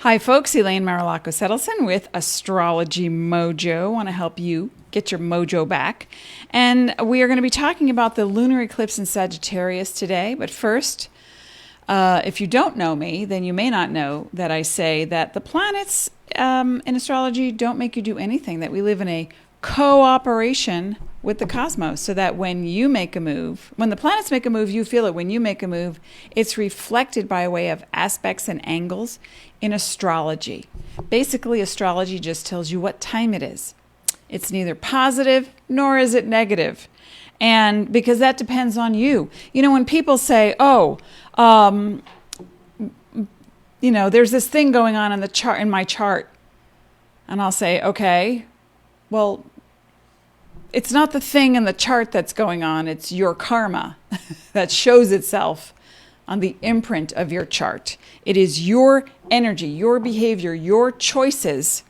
Hi folks, Elaine Marolakos Edelson with Astrology Mojo. I want to help you get your mojo back. And we are going to be talking about the lunar eclipse in Sagittarius today. But first, if you don't know me, then you may not know that I say that the planets in astrology don't make you do anything, that we live in a cooperation with the cosmos, so that when you make a move, when the planets make a move, you feel it. When you make a move, it's reflected by way of aspects and angles in astrology. Basically, astrology just tells you what time it is. It's neither positive nor is it negative. And because that depends on you. You know, when people say, there's this thing going on in the chart, in my chart, and I'll say, okay, well, it's not the thing in the chart that's going on. It's your karma that shows itself on the imprint of your chart. It is your energy, your behavior, your choices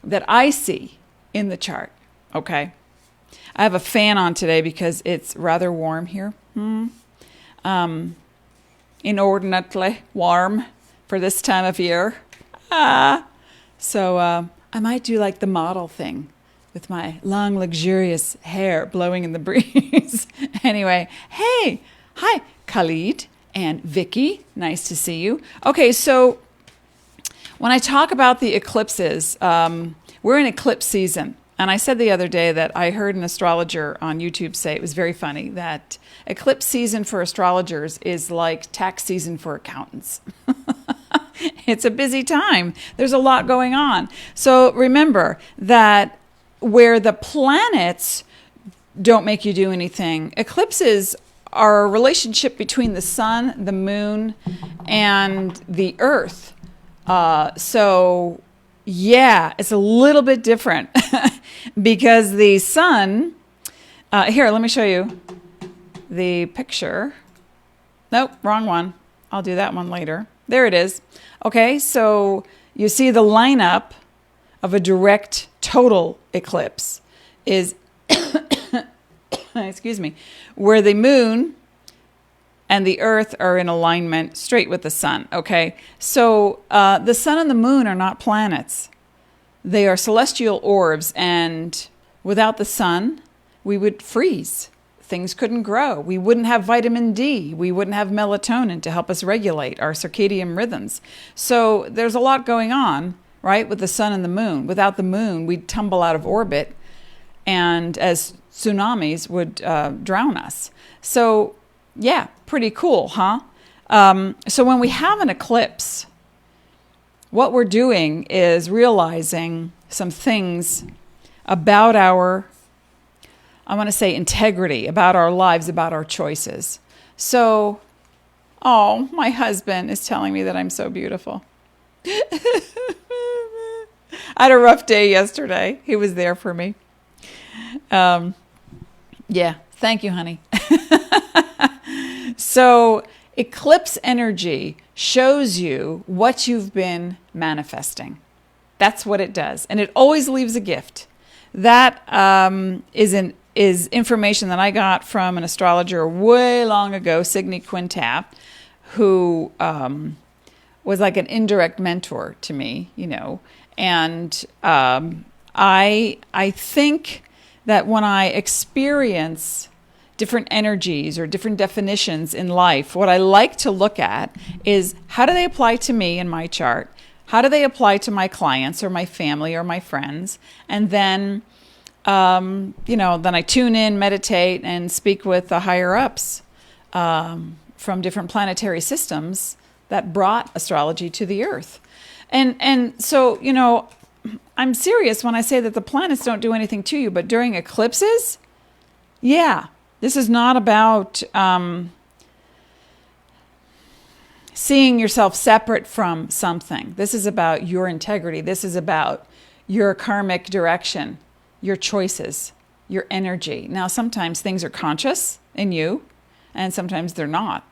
that I see in the chart. Okay. I have a fan on today because it's rather warm here. Inordinately warm for this time of year. So I might do like the model thing with my long, luxurious hair blowing in the breeze. Anyway, hey, hi, Khalid and Vicky. Nice to see you. Okay, so when I talk about the eclipses, we're in eclipse season. And I said the other day that I heard an astrologer on YouTube say, it was very funny, that eclipse season for astrologers is like tax season for accountants. It's a busy time. There's a lot going on. So remember that where the planets don't make you do anything, eclipses are a relationship between the sun, the moon, and the earth. So yeah, it's a little bit different because the sun, here, let me show you the picture. Nope, wrong one. I'll do that one later. There it is. Okay, so you see the lineup of a direct total eclipse is, excuse me, where the moon and the earth are in alignment straight with the sun. Okay, so the sun and the moon are not planets. They are celestial orbs, and without the sun, we would freeze. Things couldn't grow. We wouldn't have vitamin D. We wouldn't have melatonin to help us regulate our circadian rhythms. So there's a lot going on, right, with the sun and the moon. Without the moon, we'd tumble out of orbit, and as tsunamis would drown us. So yeah, pretty cool, huh? So when we have an eclipse, what we're doing is realizing some things about our, I want to say, integrity, about our lives, about our choices. So, oh, my husband is telling me that I'm so beautiful. I had a rough day yesterday. He was there for me. Yeah, thank you, honey. So eclipse energy shows you what you've been manifesting. That's what it does. And it always leaves a gift. That is information that I got from an astrologer way long ago, Signe Quintab, who was like an indirect mentor to me, you know. And I think that when I experience different energies or different definitions in life, what I like to look at is, how do they apply to me in my chart? How do they apply to my clients or my family or my friends? And then, then I tune in, meditate, and speak with the higher ups from different planetary systems that brought astrology to the earth. And so, I'm serious when I say that the planets don't do anything to you, but during eclipses, yeah, this is not about seeing yourself separate from something. This is about your integrity. This is about your karmic direction, your choices, your energy. Now, sometimes things are conscious in you, and sometimes they're not,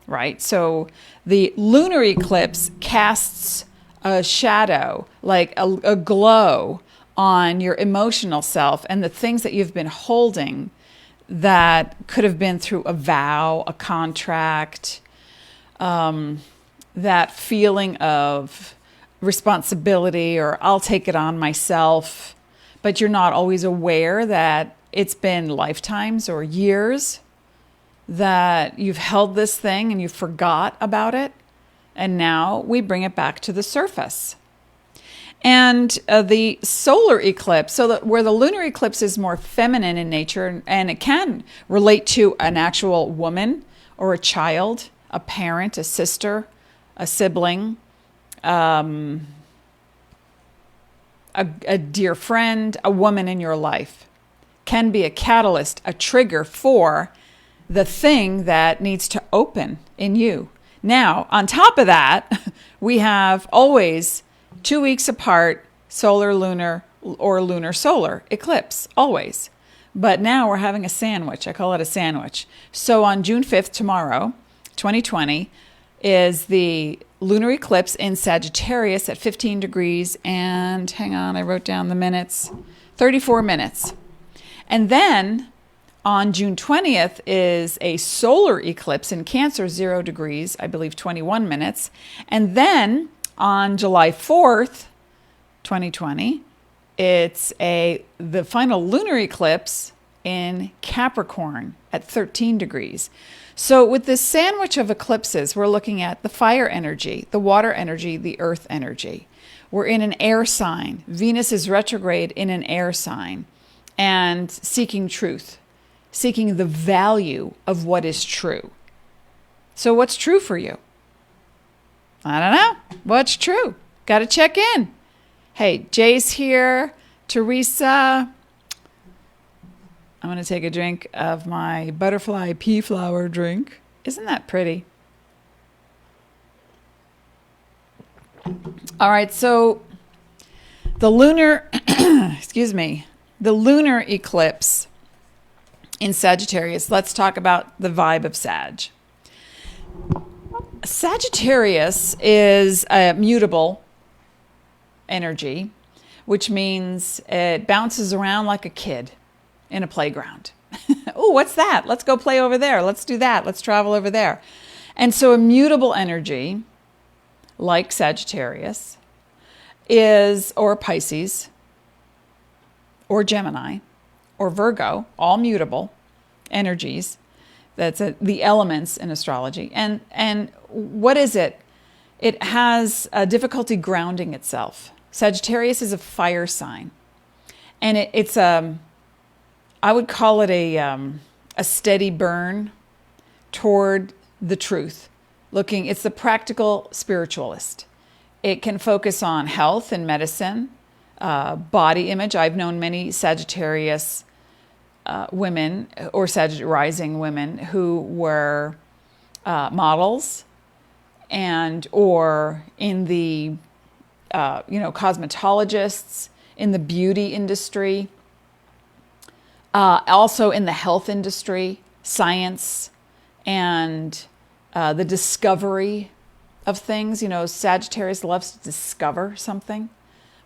right? So the lunar eclipse casts a shadow, like a glow on your emotional self and the things that you've been holding that could have been through a vow, a contract, that feeling of responsibility, or I'll take it on myself, but you're not always aware that it's been lifetimes or years that you've held this thing and you forgot about it. And now we bring it back to the surface. And the solar eclipse, so that where the lunar eclipse is more feminine in nature, and it can relate to an actual woman or a child, a parent, a sister, a sibling, a dear friend, a woman in your life, can be a catalyst, a trigger for the thing that needs to open in you. Now, on top of that, we have always 2 weeks apart, solar, lunar, or lunar solar eclipse, always. But now we're having a sandwich. I call it a sandwich. So on June 5th, tomorrow, 2020, is the lunar eclipse in Sagittarius at 15 degrees and, hang on, I wrote down the minutes, 34 minutes. And then on June 20th is a solar eclipse in Cancer, 0 degrees, I believe 21 minutes. And then on July 4th, 2020, it's the final lunar eclipse in Capricorn at 13 degrees. So with this sandwich of eclipses, we're looking at the fire energy, the water energy, the earth energy. We're in an air sign. Venus is retrograde in an air sign and seeking truth, seeking the value of what is true. So what's true for you? I don't know. What's true? Got to check in. Hey, Jay's here. Teresa. I'm going to take a drink of my butterfly pea flower drink. Isn't that pretty? All right, so the lunar, the lunar eclipse in Sagittarius. Let's talk about the vibe of Sag. Sagittarius is a mutable energy, which means it bounces around like a kid in a playground. Oh, what's that? Let's go play over there. Let's do that. Let's travel over there. And so a mutable energy, like Sagittarius, or Pisces, or Gemini, or Virgo, all mutable energies. That's the elements in astrology. And what is it? It has a difficulty grounding itself. Sagittarius is a fire sign. And it's I would call it a steady burn toward the truth. It's the practical spiritualist. It can focus on health and medicine, body image. I've known many Sagittarius women or rising women who were models or in the cosmetologists, in the beauty industry, also in the health industry, science, and the discovery of things. Sagittarius loves to discover something.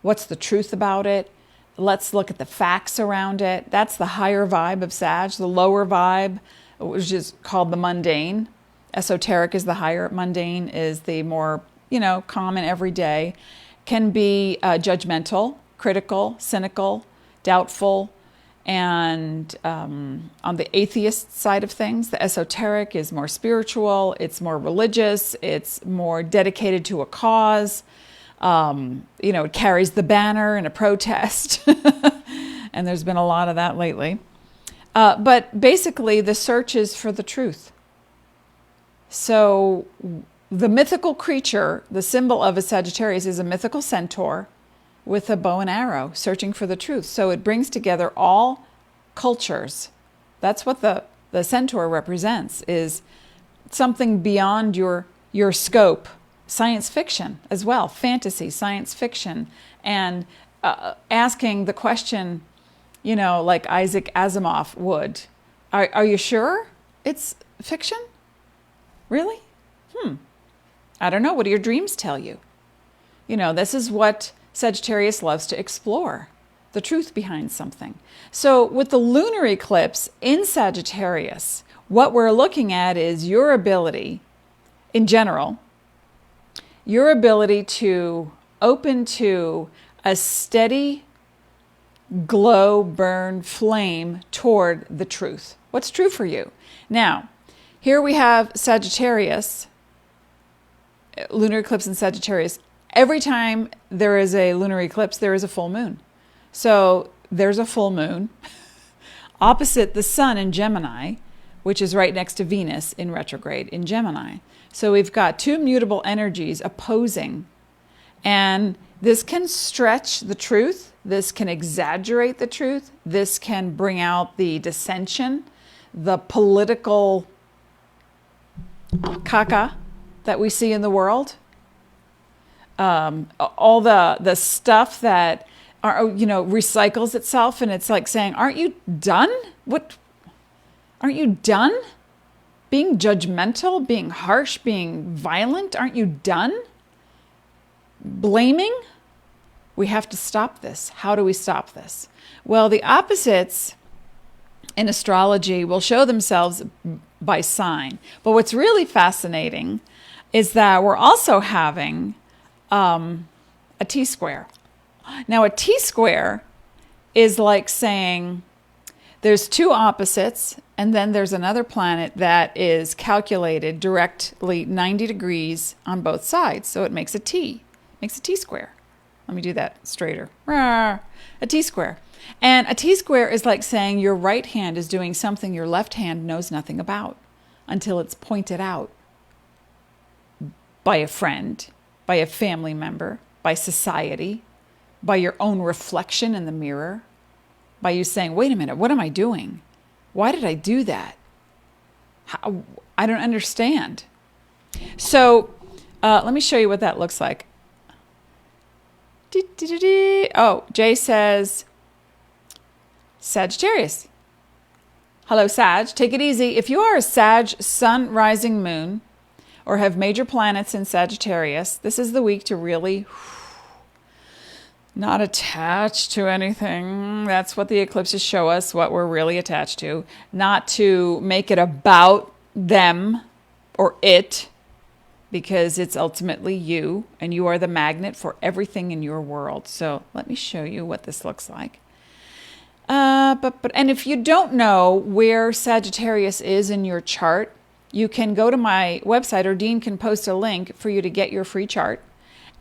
What's the truth about it? Let's look at the facts around it. That's the higher vibe of Sag. The lower vibe, which is called the mundane. Esoteric is the higher. Mundane is the more, common everyday. Can be judgmental, critical, cynical, doubtful. And on the atheist side of things, the esoteric is more spiritual. It's more religious. It's more dedicated to a cause. It carries the banner in a protest. And there's been a lot of that lately. But basically, the search is for the truth. So the mythical creature, the symbol of a Sagittarius, is a mythical centaur with a bow and arrow, searching for the truth. So it brings together all cultures. That's what the centaur represents, is something beyond your scope. Science fiction as well, fantasy, science fiction, and asking the question, like Isaac Asimov would, are you sure it's fiction? Really? I don't know. What do your dreams tell you? This is what Sagittarius loves to explore, the truth behind something. So with the lunar eclipse in Sagittarius, what we're looking at is your ability, in general, your ability to open to a steady glow, burn, flame toward the truth. What's true for you? Now, here we have Sagittarius, lunar eclipse in Sagittarius. Every time there is a lunar eclipse, there is a full moon. So there's a full moon opposite the sun in Gemini, which is right next to Venus in retrograde in Gemini. So we've got two mutable energies opposing, and this can stretch the truth. This can exaggerate the truth. This can bring out the dissension, the political caca that we see in the world. All the stuff that recycles itself, and it's like saying, aren't you done? Aren't you done being judgmental, being harsh, being violent? Aren't you done blaming? We have to stop this. How do we stop this? Well, the opposites in astrology will show themselves by sign. But what's really fascinating is that we're also having a T-square. Now, a T-square is like saying there's two opposites, and then there's another planet that is calculated directly 90 degrees on both sides. So it makes a T. Makes a T-square. Let me do that straighter. A T-square. And a T-square is like saying your right hand is doing something your left hand knows nothing about until it's pointed out by a friend, by a family member, by society, by your own reflection in the mirror, by you saying, wait a minute, what am I doing? Why did I do that? I don't understand. So let me show you what that looks like. Oh, Jay says, Sagittarius. Hello, Sag. Take it easy. If you are a Sag sun, rising, moon, or have major planets in Sagittarius, this is the week to really not attach to anything. That's what the eclipses show us, what we're really attached to. Not to make it about them or it, because it's ultimately you, and you are the magnet for everything in your world. So let me show you what this looks like. And if you don't know where Sagittarius is in your chart, you can go to my website, or Dean can post a link for you to get your free chart.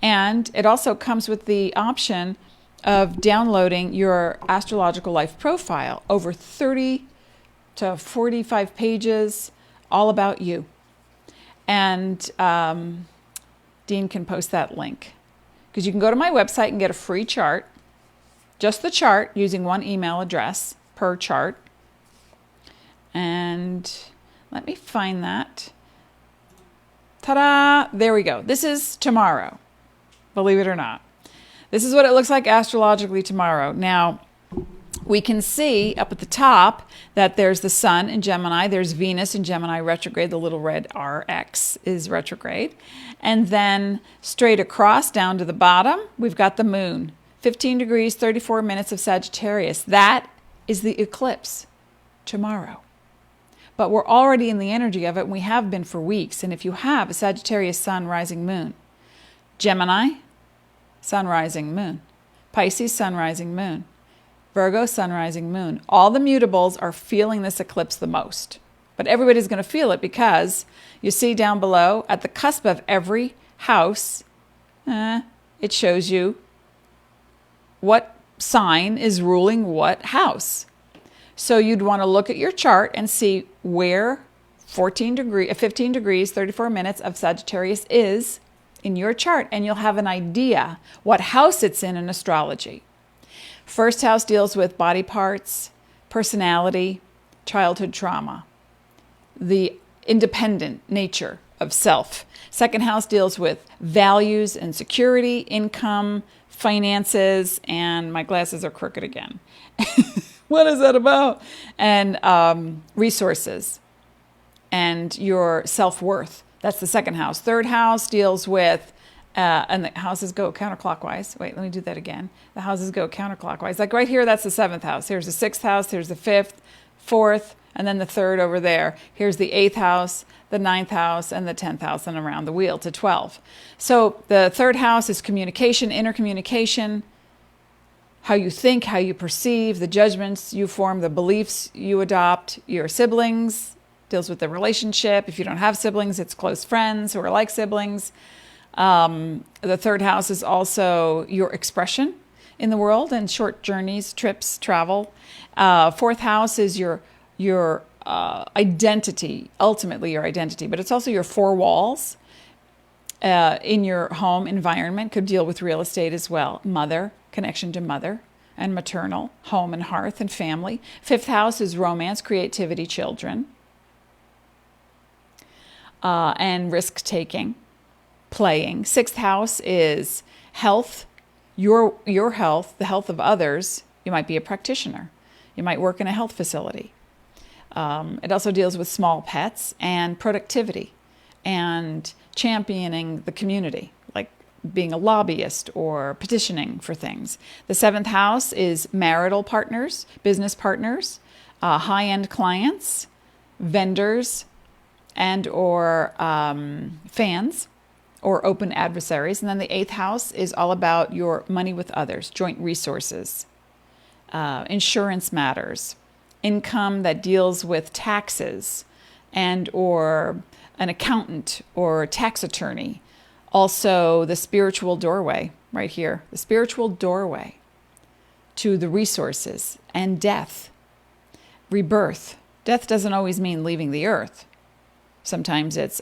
And it also comes with the option of downloading your astrological life profile, over 30 to 45 pages, all about you. And Dean can post that link, because you can go to my website and get a free chart, just the chart, using one email address per chart. And let me find that. Ta-da! There we go. This is tomorrow, believe it or not. This is what it looks like astrologically tomorrow. Now, we can see up at the top that there's the sun in Gemini, there's Venus in Gemini retrograde, the little red RX is retrograde. And then straight across down to the bottom, we've got the moon, 15 degrees, 34 minutes of Sagittarius. That is the eclipse tomorrow. But we're already in the energy of it, and we have been for weeks. And if you have a Sagittarius sun, rising, moon, Gemini, sun, rising, moon, Pisces, sun, rising, moon, Virgo, sun, rising, moon. All the mutables are feeling this eclipse the most. But everybody's going to feel it, because you see down below at the cusp of every house, it shows you what sign is ruling what house. So you'd want to look at your chart and see where 15 degrees, 34 minutes of Sagittarius is in your chart, and you'll have an idea what house it's in astrology. First house deals with body parts, personality, childhood trauma, the independent nature of self. Second house deals with values and security, income, finances, and my glasses are crooked again. What is that about? And resources and your self-worth. That's the second house. Third house deals with, and the houses go counterclockwise. Wait, let me do that again. The houses go counterclockwise. Like right here, that's the seventh house. Here's the sixth house. Here's the fifth, 4th, and then the 3rd over there. Here's the 8th house, the 9th house, and the 10th house, and around the wheel to 12. So the 3rd house is communication, inner communication, how you think, how you perceive, the judgments you form, the beliefs you adopt. Your siblings deals with the relationship. If you don't have siblings, it's close friends who are like siblings. The 3rd house is also your expression in the world and short journeys, trips, travel. 4th house is your identity, ultimately your identity, but it's also your 4 walls in your home environment. Could deal with real estate as well. Mother, connection to mother and maternal, home and hearth and family. 5th house is romance, creativity, children, and risk-taking, playing. 6th house is health, your health, the health of others. You might be a practitioner. You might work in a health facility. It also deals with small pets and productivity and championing the community, like being a lobbyist or petitioning for things. The 7th house is marital partners, business partners, high-end clients, vendors, and or fans or open adversaries. And then the 8th house is all about your money with others, joint resources, insurance matters, income that deals with taxes and or an accountant or tax attorney. Also the spiritual doorway right here, the spiritual doorway to the resources and death, rebirth. Death doesn't always mean leaving the earth. Sometimes it's,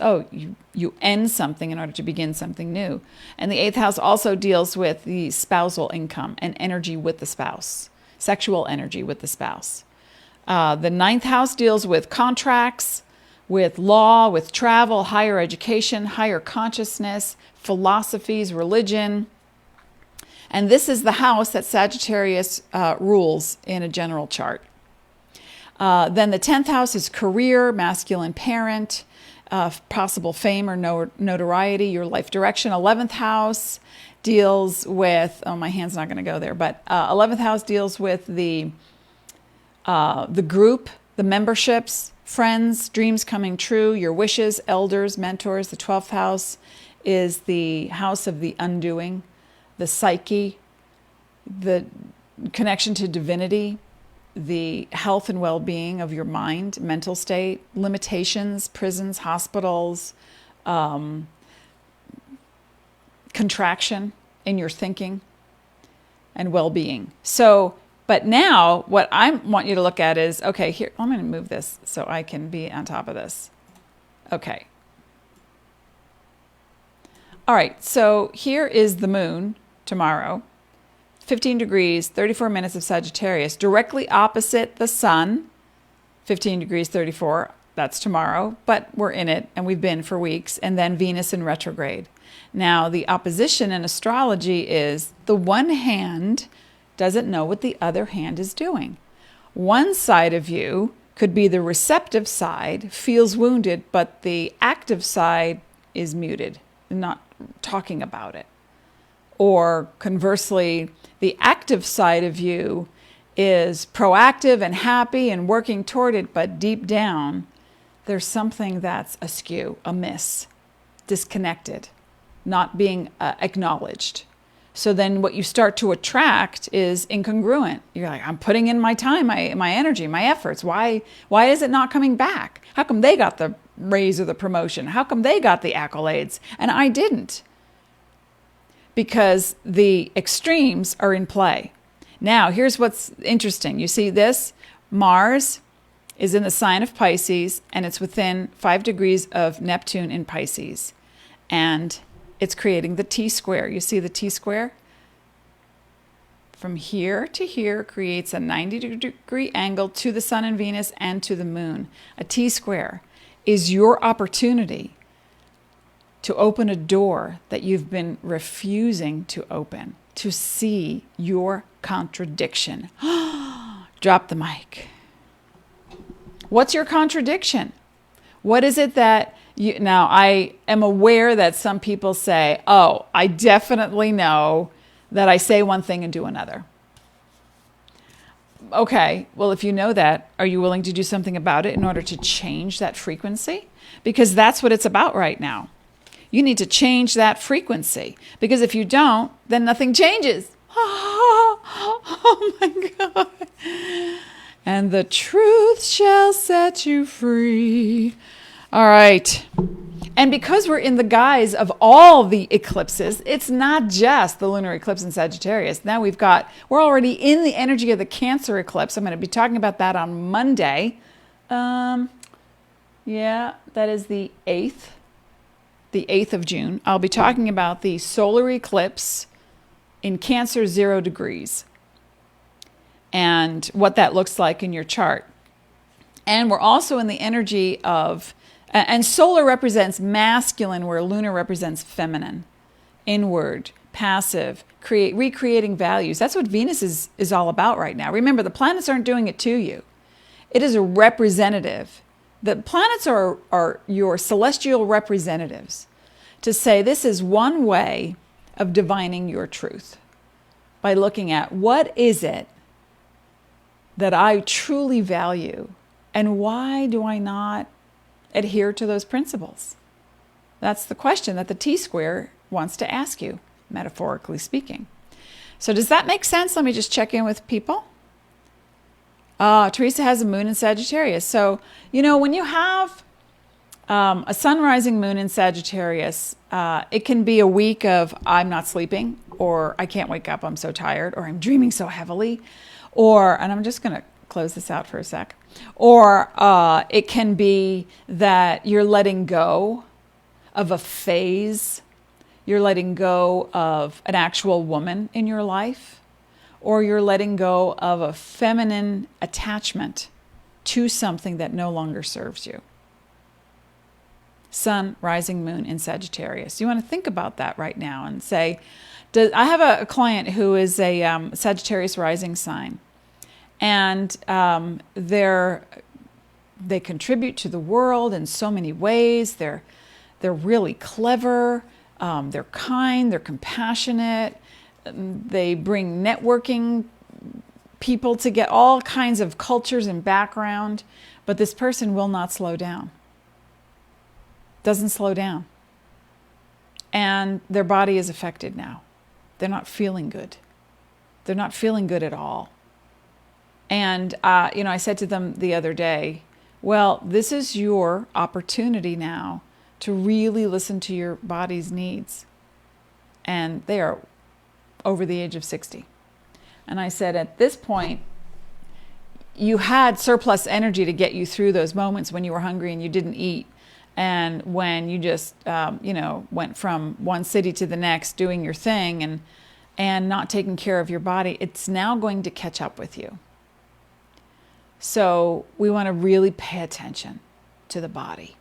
you end something in order to begin something new. And the 8th house also deals with the spousal income and energy with the spouse, sexual energy with the spouse. The 9th house deals with contracts, with law, with travel, higher education, higher consciousness, philosophies, religion. And this is the house that Sagittarius rules in a general chart. Then the 10th house is career, masculine parent, possible fame or notoriety, your life direction. 11th house deals with, my hand's not going to go there, but 11th house deals with the group, the memberships, friends, dreams coming true, your wishes, elders, mentors. The 12th house is the house of the undoing, the psyche, the connection to divinity, the health and well-being of your mind, mental state, limitations, prisons, hospitals, contraction in your thinking and well-being. So, but now what I want you to look at is, okay, here, I'm going to move this so I can be on top of this. Okay. All right, so here is the moon tomorrow, 15 degrees, 34 minutes of Sagittarius, directly opposite the sun, 15 degrees, 34, that's tomorrow, but we're in it and we've been for weeks, and then Venus in retrograde. Now, the opposition in astrology is the one hand doesn't know what the other hand is doing. One side of you could be the receptive side, feels wounded, but the active side is muted, not talking about it. Or conversely, the active side of you is proactive and happy and working toward it, but deep down, there's something that's askew, amiss, disconnected, not being acknowledged. So then what you start to attract is incongruent. You're like, I'm putting in my time, my energy, my efforts. Why is it not coming back? How come they got the raise or the promotion? How come they got the accolades and I didn't? Because the extremes are in play. Now, here's what's interesting. You see this? Mars is in the sign of Pisces, and it's within 5 degrees of Neptune in Pisces. And it's creating the T-square. You see the T-square? From here to here creates a 90-degree angle to the sun and Venus and to the moon. A T-square is your opportunity to open a door that you've been refusing to open, to see your contradiction. Drop the mic. What's your contradiction? What is it that now, I am aware that some people say, oh, I definitely know that I say one thing and do another. Okay, well, if you know that, are you willing to do something about it in order to change that frequency? Because that's what it's about right now. You need to change that frequency, because if you don't, then nothing changes. Oh my God. And the truth shall set you free. All right. And because we're in the guise of all the eclipses, it's not just the lunar eclipse in Sagittarius. Now we're already in the energy of the Cancer eclipse. I'm going to be talking about that on Monday. Yeah, that is the 8th of June. I'll be talking about the solar eclipse in Cancer 0 degrees and what that looks like in your chart. And we're also in the energy of, and solar represents masculine, where lunar represents feminine, inward, passive, recreating values. That's what Venus is all about right now. Remember, the planets aren't doing it to you. It is a representative. The planets are your celestial representatives to say this is one way of divining your truth, by looking at what is it that I truly value and why do I not adhere to those principles? That's the question that the T-square wants to ask you, metaphorically speaking. So does that make sense? Let me just check in with people. Teresa has a moon in Sagittarius. So, when you have a sun rising moon in Sagittarius, it can be a week of I'm not sleeping, or I can't wake up, I'm so tired, or I'm dreaming so heavily, and I'm just going to close this out for a sec. Or it can be that you're letting go of a phase. You're letting go of an actual woman in your life, or you're letting go of a feminine attachment to something that no longer serves you. Sun, rising moon in Sagittarius. You want to think about that right now and say, I have a client who is a Sagittarius rising sign, and they contribute to the world in so many ways. They're really clever. They're kind. They're compassionate. They bring networking people to get all kinds of cultures and background. But this person will not slow down. Doesn't slow down. And their body is affected now. They're not feeling good. They're not feeling good at all. And, I said to them the other day, well, this is your opportunity now to really listen to your body's needs. And they are over the age of 60. And I said, at this point, you had surplus energy to get you through those moments when you were hungry and you didn't eat. And when you just, went from one city to the next doing your thing and not taking care of your body, it's now going to catch up with you. So we want to really pay attention to the body.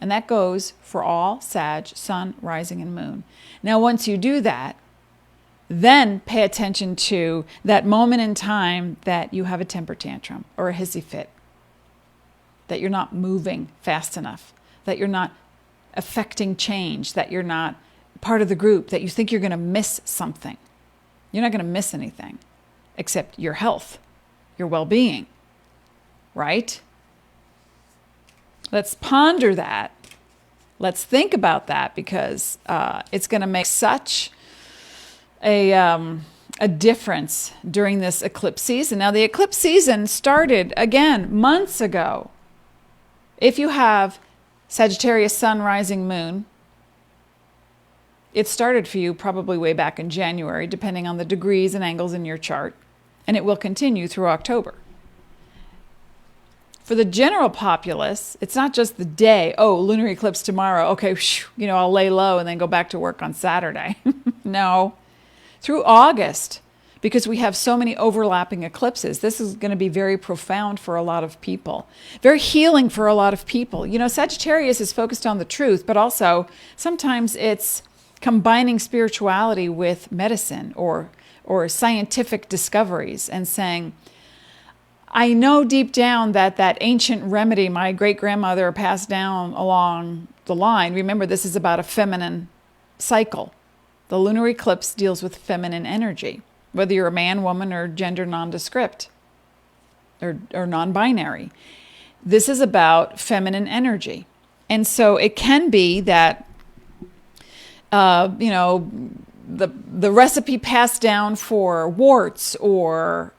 And that goes for all Sag, Sun, Rising, and Moon. Now, once you do that, then pay attention to that moment in time that you have a temper tantrum or a hissy fit, that you're not moving fast enough, that you're not affecting change, that you're not part of the group, that you think you're going to miss something. You're not going to miss anything except your health, your well-being, right? Let's ponder that. Let's think about that, because it's going to make such a difference during this eclipse season. Now, the eclipse season started, again, months ago. If you have Sagittarius Sun, Rising, Moon, it started for you probably way back in January, depending on the degrees and angles in your chart, and it will continue through October. For the general populace, it's not just the day, lunar eclipse tomorrow, okay, I'll lay low and then go back to work on Saturday. No. Through August, because we have so many overlapping eclipses, this is going to be very profound for a lot of people, very healing for a lot of people. Sagittarius is focused on the truth, but also sometimes it's combining spirituality with medicine or scientific discoveries and saying, I know deep down that ancient remedy my great-grandmother passed down along the line. Remember, this is about a feminine cycle. The lunar eclipse deals with feminine energy, whether you're a man, woman, or gender nondescript. or non-binary. This is about feminine energy. And so it can be that, the recipe passed down for warts or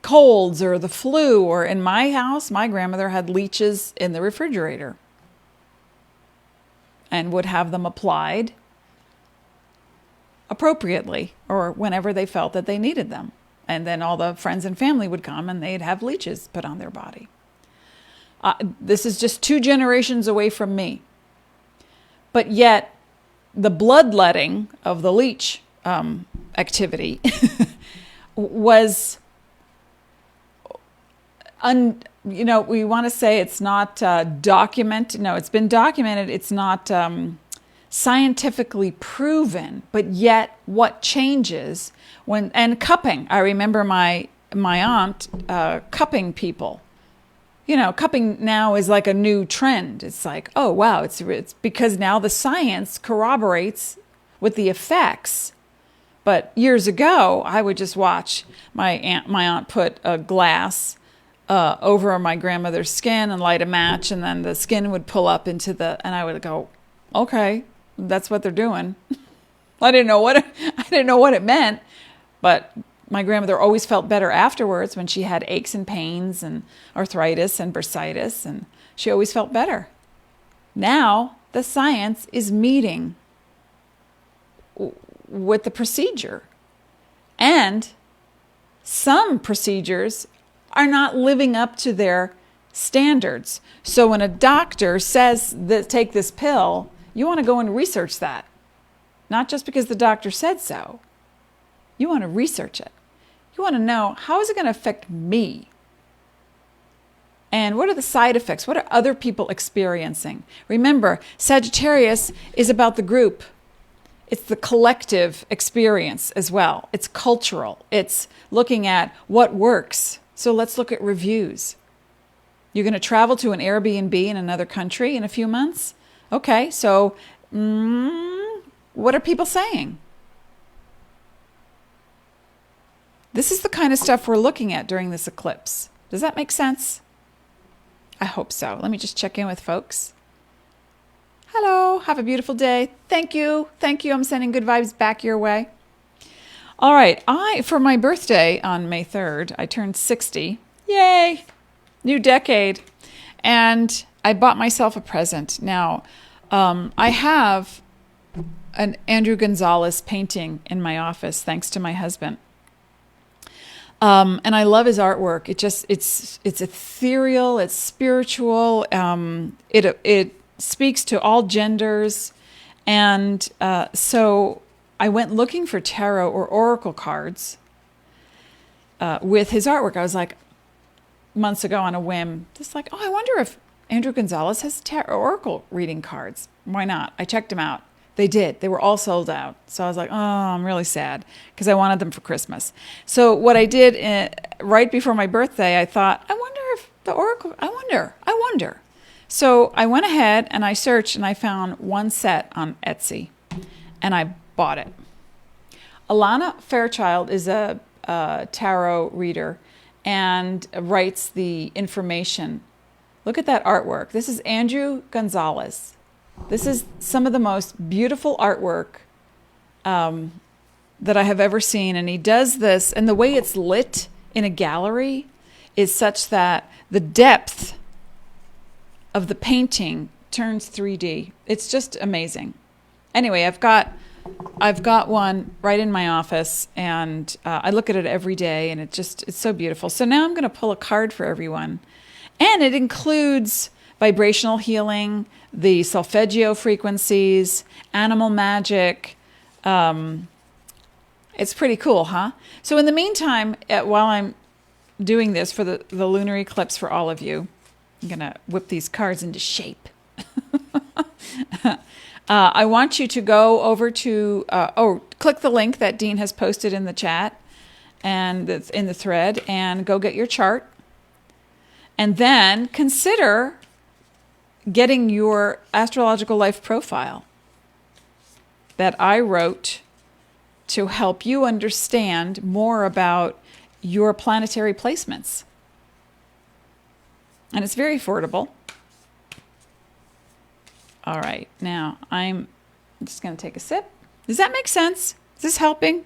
colds or the flu, or in my house, my grandmother had leeches in the refrigerator and would have them applied appropriately or whenever they felt that they needed them. And then all the friends and family would come and they'd have leeches put on their body. This is just 2 generations away from me. But yet, the bloodletting of the leech activity was, we want to say it's not documented. No, it's been documented. It's not scientifically proven. But yet, what changes and cupping? I remember my aunt cupping people. Cupping now is like a new trend. It's like, oh, wow, it's because now the science corroborates with the effects. But years ago, I would just watch my aunt put a glass over my grandmother's skin and light a match, and then the skin would pull up and I would go, okay, that's what they're doing. I didn't know what it meant, but my grandmother always felt better afterwards when she had aches and pains and arthritis and bursitis, and she always felt better. Now the science is meeting with the procedure. And some procedures are not living up to their standards. So when a doctor says that take this pill, you want to go and research that. Not just because the doctor said so. You want to research it. You want to know, how is it going to affect me? And what are the side effects? What are other people experiencing? Remember, Sagittarius is about the group. It's the collective experience as well. It's cultural. It's looking at what works. So let's look at reviews. You're going to travel to an Airbnb in another country in a few months? Okay, so what are people saying? This is the kind of stuff we're looking at during this eclipse. Does that make sense? I hope so. Let me just check in with folks. Hello, have a beautiful day. Thank you. I'm sending good vibes back your way. All right, for my birthday on May 3rd, I turned 60. Yay! New decade. And I bought myself a present. Now, I have an Andrew Gonzalez painting in my office, thanks to my husband. And I love his artwork. It's ethereal, it's spiritual. It speaks to all genders. And so I went looking for tarot or oracle cards with his artwork. I was like, months ago on a whim, just like, I wonder if Andrew Gonzalez has tarot oracle reading cards. Why not? I checked them out. They did. They were all sold out. So I was like, oh, I'm really sad because I wanted them for Christmas. So what I did right before my birthday, I thought, I wonder if the oracle, I wonder. So I went ahead and I searched and I found one set on Etsy and I bought it. Alana Fairchild is a tarot reader and writes the information. Look at that artwork. This is Andrew Gonzalez. This is some of the most beautiful artwork that I have ever seen. And he does this, and the way it's lit in a gallery is such that the depth of the painting turns 3D. It's just amazing. Anyway, I've got one right in my office, and I look at it every day, and it's so beautiful. So now I'm going to pull a card for everyone. And it includes vibrational healing, the solfeggio frequencies, animal magic. It's pretty cool, huh? So in the meantime, while I'm doing this for the lunar eclipse for all of you, I'm going to whip these cards into shape. I want you to go over to, click the link that Dean has posted in the chat and that's in the thread, and go get your chart. And then consider getting your astrological life profile that I wrote to help you understand more about your planetary placements. And it's very affordable. All right, now I'm just going to take a sip. Does that make sense? Is this helping?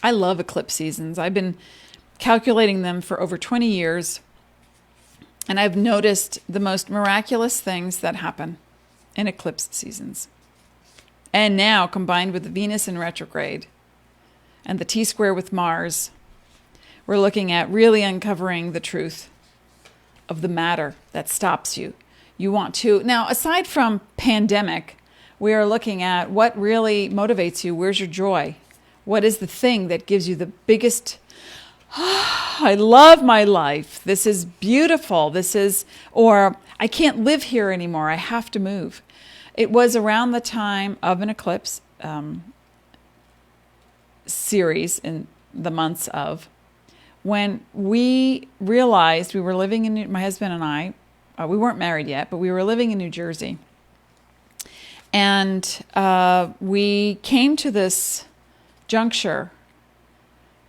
I love eclipse seasons. I've been calculating them for over 20 years, and I've noticed the most miraculous things that happen in eclipse seasons. And now, combined with the Venus in retrograde and the T-square with Mars, we're looking at really uncovering the truth of the matter that stops you. You want to... Now, aside from pandemic, we are looking at what really motivates you. Where's your joy? What is the thing that gives you the biggest... I love my life. This is beautiful. This is... Or, I can't live here anymore. I have to move. It was around the time of an eclipse series in the months of... when we realized we were living in, my husband and I, we weren't married yet, but we were living in New Jersey. And we came to this juncture,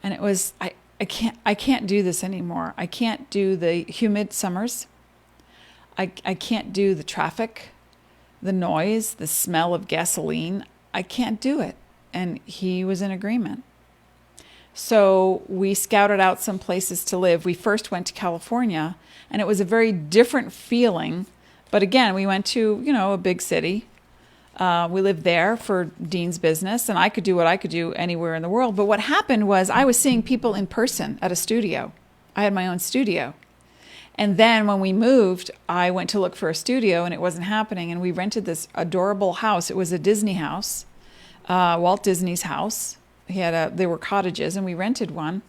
and it was, I can't do this anymore. I can't do the humid summers. I can't do the traffic, the noise, the smell of gasoline. I can't do it. And he was in agreement. So we scouted out some places to live. We first went to California, and it was a very different feeling. But again, we went to, a big city. We lived there for Dean's business, and I could do what I could do anywhere in the world. But what happened was I was seeing people in person at a studio. I had my own studio. And then when we moved, I went to look for a studio, and it wasn't happening. And we rented this adorable house. It was a Disney house, Walt Disney's house. There were cottages, and we rented one,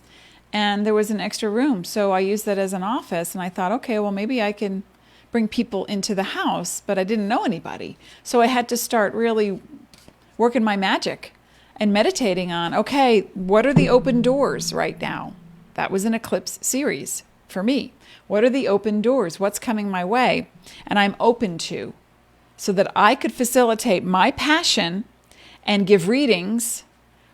and there was an extra room. So I used that as an office, and I thought, okay, well, maybe I can bring people into the house, but I didn't know anybody. So I had to start really working my magic and meditating on, okay, what are the open doors right now? That was an eclipse series for me. What are the open doors? What's coming my way? And I'm open to, so that I could facilitate my passion and give readings.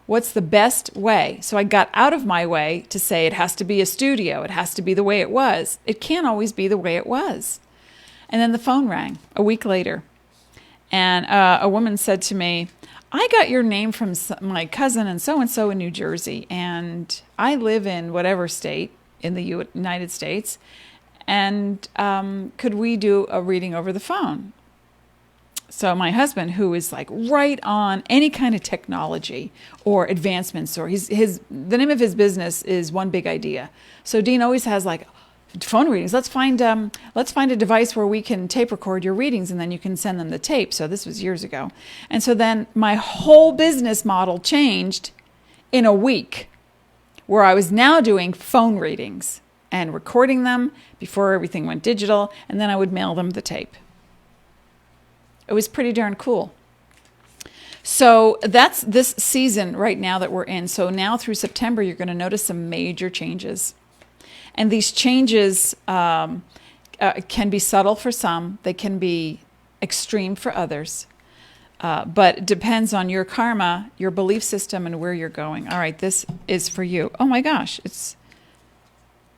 What's the best way? So I got out of my way to say it has to be a studio. It has to be the way it was. It can't always be the way it was. And then the phone rang a week later. And a woman said to me, I got your name from my cousin and so in New Jersey. And I live in whatever state in the United States. And could we do a reading over the phone? So my husband, who is like right on any kind of technology or advancements, or the name of his business is One Big Idea. So Dean always has like phone readings. Let's find a device where we can tape record your readings, and then you can send them the tape. So this was years ago. And so then my whole business model changed in a week, where I was now doing phone readings and recording them before everything went digital, and then I would mail them the tape. It was pretty darn cool. So that's this season right now that we're in. So now through September, you're going to notice some major changes. And these changes can be subtle for some. They can be extreme for others. But it depends on your karma, your belief system, and where you're going. All right, this is for you. Oh my gosh, it's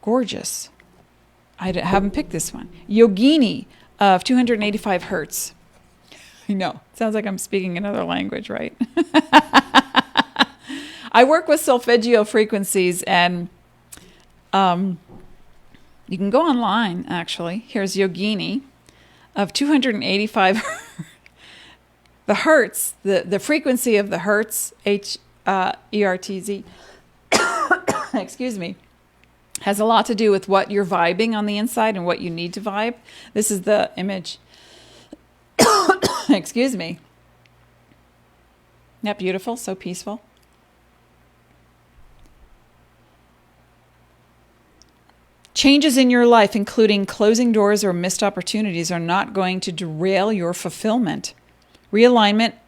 gorgeous. I haven't picked this one. Yogini of 285 hertz. I know. Sounds like I'm speaking another language, right? I work with solfeggio frequencies, and you can go online, actually. Here's Yogini of 285 the hertz, the frequency of the hertz, H-E-R-T-Z, excuse me, has a lot to do with what you're vibing on the inside and what you need to vibe. This is the image. Excuse me. Isn't that beautiful? So peaceful. Changes in your life, including closing doors or missed opportunities, are not going to derail your fulfillment. Realignments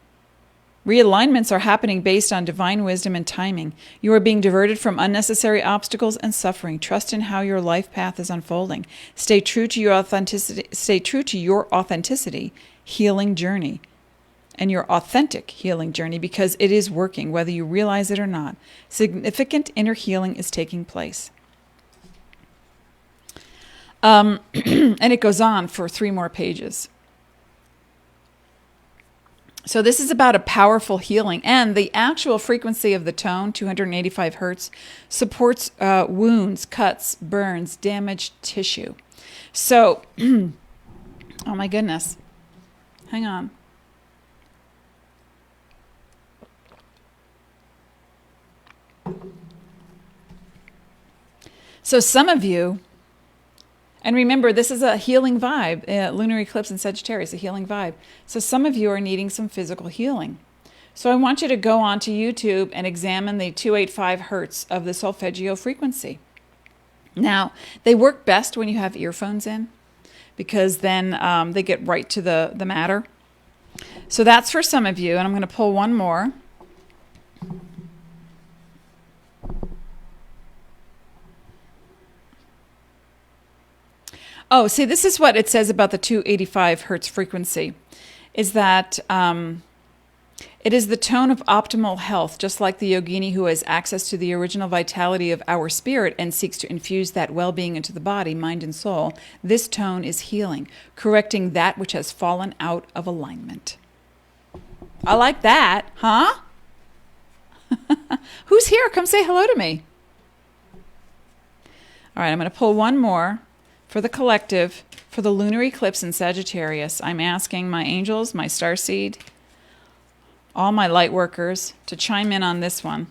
are happening based on divine wisdom and timing. You are being diverted from unnecessary obstacles and suffering. Trust in how your life path is unfolding. Stay true to your authenticity. Healing journey. and your authentic healing journey, because it is working, whether you realize it or not. Significant inner healing is taking place. And it goes on for 3 more pages. So this is about a powerful healing, and the actual frequency of the tone, 285 hertz, supports wounds, cuts, burns, damaged tissue. So, oh my goodness, hang on. So some of you, and remember, this is a healing vibe, lunar eclipse in Sagittarius, a healing vibe. So some of you are needing some physical healing. So I want you to go onto YouTube and examine the 285 hertz of the solfeggio frequency. Now, they work best when you have earphones in, because then they get right to the matter. So that's for some of you, and I'm going to pull one more. Oh, see, this is what it says about the 285 hertz frequency, is that it is the tone of optimal health, just like the yogini who has access to the original vitality of our spirit and seeks to infuse that well-being into the body, mind, and soul. This tone is healing, correcting that which has fallen out of alignment. I like that, huh? Who's here? Come say hello to me. All right, I'm going to pull one more. For the collective, for the lunar eclipse in Sagittarius, I'm asking my angels, my starseed, all my light workers to chime in on this one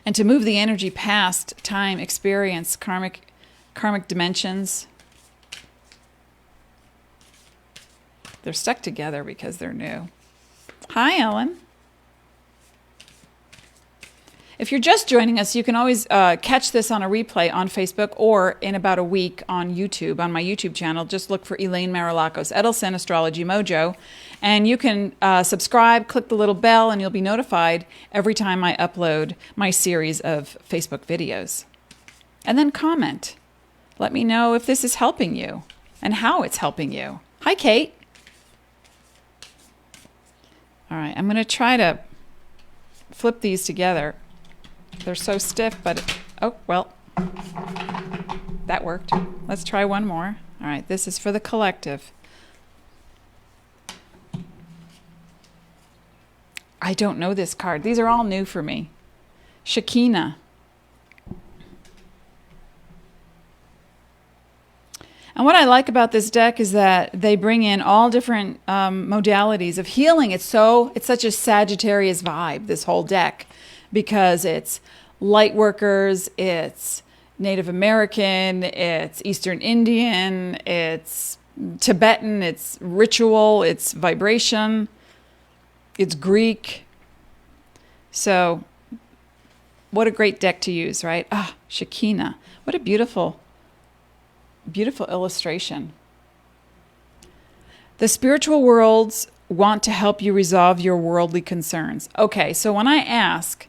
and to move the energy past time, experience, karmic dimensions. They're stuck together because they're new. Hi, Ellen. If you're just joining us, you can always catch this on a replay on Facebook or in about a week on YouTube, on my YouTube channel. Just look for Elaine Marolakos Edelson, Astrology Mojo, and you can subscribe, click the little bell, and you'll be notified every time I upload my series of Facebook videos. And then comment. Let me know if this is helping you and how it's helping you. Hi, Kate. All right, I'm going to try to flip these together. They're so stiff, but, oh, well, that worked. Let's try one more. All right, this is for the collective. I don't know this card. These are all new for me. Shekinah. And what I like about this deck is that they bring in all different modalities of healing. It's such a Sagittarius vibe, this whole deck, because it's light workers, it's Native American, it's Eastern Indian, it's Tibetan, it's ritual, it's vibration, it's Greek. So what a great deck to use, right? Ah, Shekinah. What a beautiful, beautiful illustration. The spiritual worlds want to help you resolve your worldly concerns. Okay, so when I ask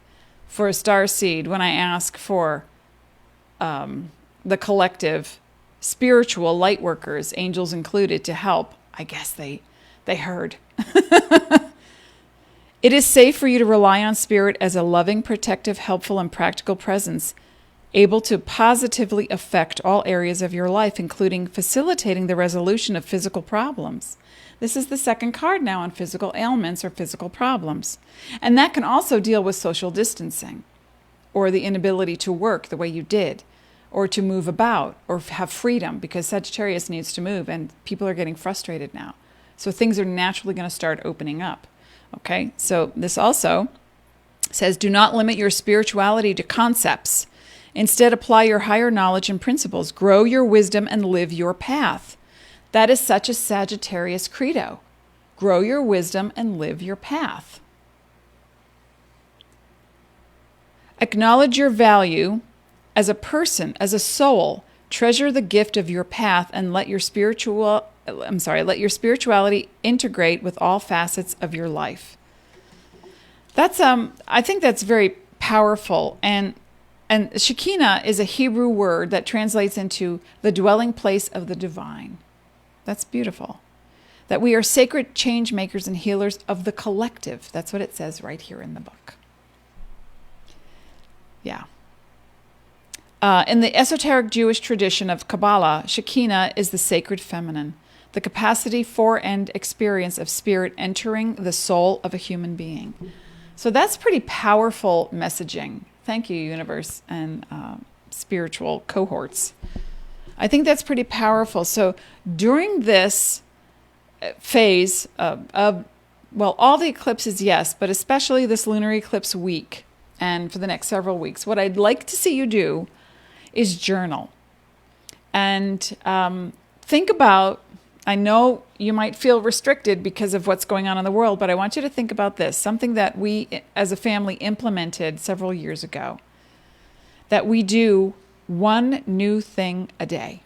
for a star seed, when I ask for the collective spiritual light workers, angels included, to help, I guess they heard. It is safe for you to rely on spirit as a loving, protective, helpful, and practical presence, able to positively affect all areas of your life, including facilitating the resolution of physical problems. This is the second card now on physical ailments or physical problems. And that can also deal with social distancing, or the inability to work the way you did, or to move about, or have freedom, because Sagittarius needs to move, and people are getting frustrated now. So things are naturally going to start opening up. Okay, so this also says, do not limit your spirituality to concepts. Instead, apply your higher knowledge and principles. Grow your wisdom and live your path. That is such a Sagittarius credo. Grow your wisdom and live your path. Acknowledge your value as a person, as a soul. Treasure the gift of your path and let your spirituality integrate with all facets of your life. That's I think that's very powerful. And Shekinah is a Hebrew word that translates into the dwelling place of the divine. That's beautiful. that we are sacred change makers and healers of the collective. That's what it says right here in the book. Yeah. In the esoteric Jewish tradition of Kabbalah, Shekinah is the sacred feminine, the capacity for and experience of spirit entering the soul of a human being. So that's pretty powerful messaging. Thank you, universe and spiritual cohorts. I think that's pretty powerful. So during this phase of, well, all the eclipses, yes, but especially this lunar eclipse week and for the next several weeks, what I'd like to see you do is journal. And think about, I know you might feel restricted because of what's going on in the world, but I want you to think about this, something that we as a family implemented several years ago, that we do one new thing a day.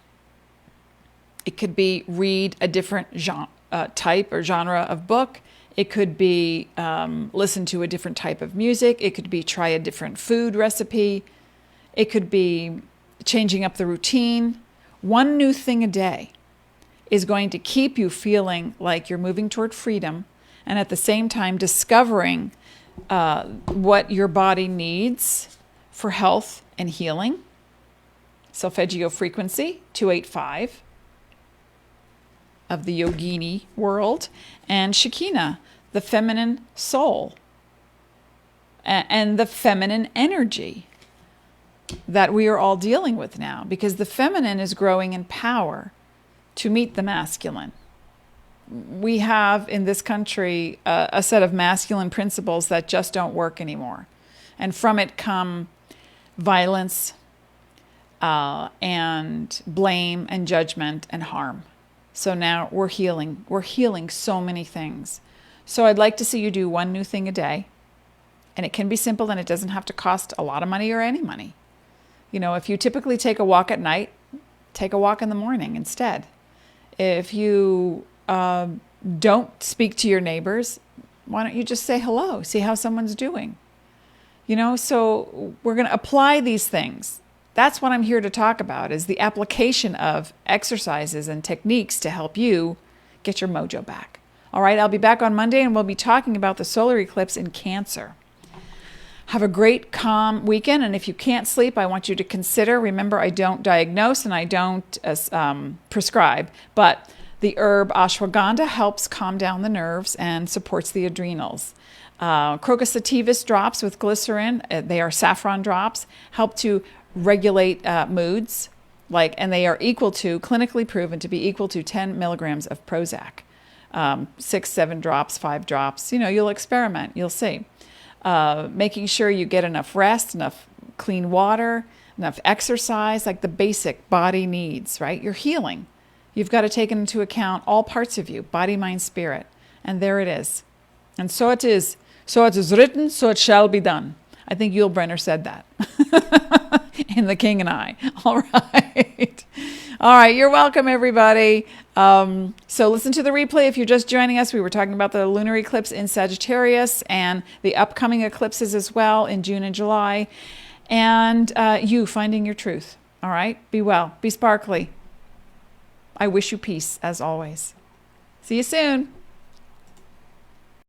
It could be read a different type or genre of book. It could be listen to a different type of music. It could be try a different food recipe. It could be changing up the routine. One new thing a day is going to keep you feeling like you're moving toward freedom and at the same time discovering what your body needs for health and healing. Solfeggio frequency, 285 of the yogini world, and Shekinah, the feminine soul, and the feminine energy that we are all dealing with now, because the feminine is growing in power to meet the masculine. We have in this country a set of masculine principles that just don't work anymore. And from it come violence and blame and judgment and harm. So now we're healing. We're healing so many things. So I'd like to see you do one new thing a day. And it can be simple and it doesn't have to cost a lot of money or any money. You know, if you typically take a walk at night, take a walk in the morning instead. If you don't speak to your neighbors, why don't you just say hello, see how someone's doing? You know, so we're going to apply these things. That's what I'm here to talk about, is the application of exercises and techniques to help you get your mojo back. All right, I'll be back on Monday and we'll be talking about the solar eclipse in Cancer. Have a great, calm weekend. And if you can't sleep, I want you to consider, remember, I don't diagnose and I don't prescribe, but the herb ashwagandha helps calm down the nerves and supports the adrenals. Crocus sativus drops with glycerin, they are saffron drops, help to regulate moods, and they are clinically proven to be equal to 10 milligrams of Prozac. 6, 7 drops, 5 drops. You know, you'll experiment, you'll see. Making sure you get enough rest, enough clean water, enough exercise, like the basic body needs, right? You're healing. You've got to take into account all parts of you, body, mind, spirit. And there it is. And so it is. So it is written, so it shall be done. I think Yul Brynner said that in The King and I. All right. All right. You're welcome, everybody. So listen to the replay if you're just joining us. We were talking about the lunar eclipse in Sagittarius and the upcoming eclipses as well in June and July. And you finding your truth. All right. Be well. Be sparkly. I wish you peace as always. See you soon.